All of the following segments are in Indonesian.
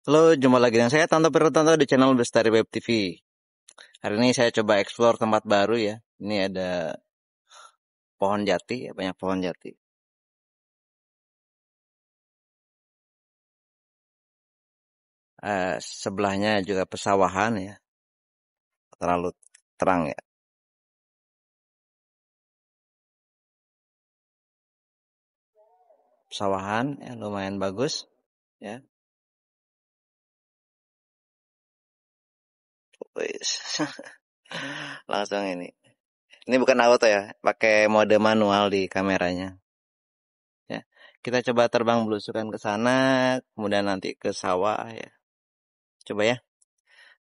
Halo, jumpa lagi dengan saya Tanto Pertanto di channel Bestari Web TV. Hari ini saya coba explore tempat baru ya. Ini ada pohon jati, ya, banyak pohon jati. Sebelahnya juga pesawahan ya, terlalu terang ya. Pesawahan ya, lumayan bagus ya. Wis. Langsung ini. Ini bukan auto ya, pakai mode manual di kameranya. Ya. Kita coba terbang belusukan ke sana, kemudian nanti ke sawah ya. Coba ya,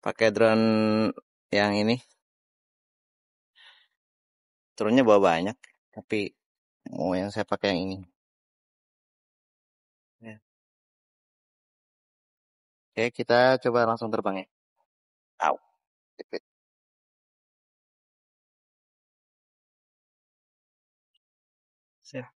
pakai drone yang ini. Turunnya bawa banyak, tapi mau yang saya pakai yang ini. Ya. Oke, kita coba langsung terbang ya. Au. Jepit. Siap.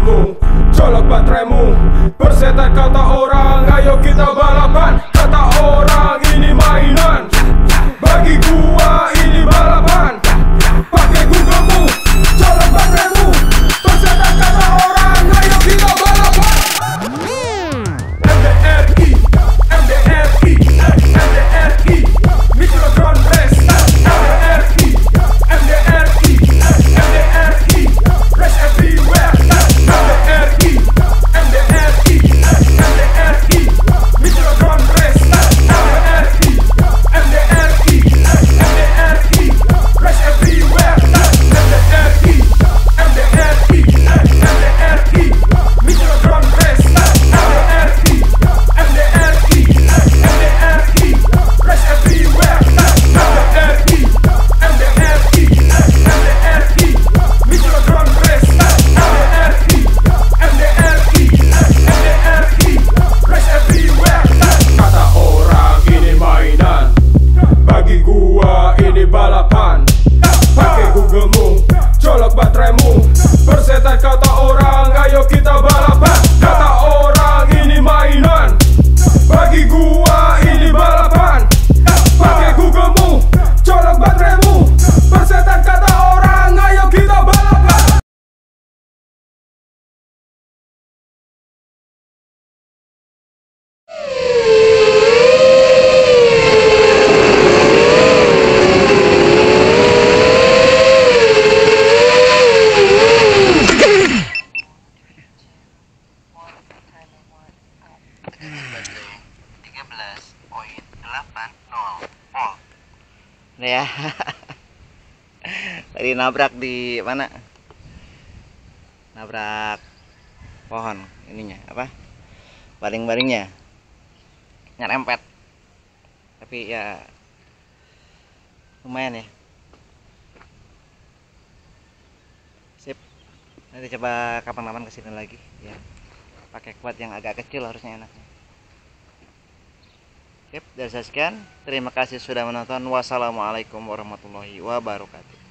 gugemung, colok bateraimu. Persetan kata orang, ayo kita balapan. Kata orang ini mainan, bagi gua ini balapan. Pakai gugemung, colok bateraimu. Persetan kata orang, ayo kita balapan. MDRI, MDRI, MDRI, Mikro Drone Race. MDRI, MDRI, MDRI, Race everywhere. MDRI, MDRI, MDRI, Mikro Drone Race. MDRI, MDRI, MDRI, Race everywhere. MDRI, MDRI, MDRI, Mikro Drone Race. MDRI, MDRI, MDRI, Race everywhere. MDRI, MDRI, MDRI, Mikro Drone Race. MDRI, MDRI, MDRI, Race everywhere. Kata orang ini mainan, bagi gua ini balapan. Pakai gugemung, colok bateraimu. Persetan kata orang, ayo kita balapan. Kata orang ini mainan, bagi gua ini balapan. Pakai gugemung, colok bateraimu. Persetan kata orang, ayo kita balapan. Udah ya. Tadi nabrak di mana? Nabrak pohon ininya apa? Baling-balingnya nyerempet. Tapi ya lumayan ya. Sip. Nanti coba kapan-kapan kesini lagi ya. Pakai kuat yang agak kecil harusnya enaknya. Sip, dari saya sekian. Terima kasih sudah menonton. Wassalamualaikum warahmatullahi wabarakatuh.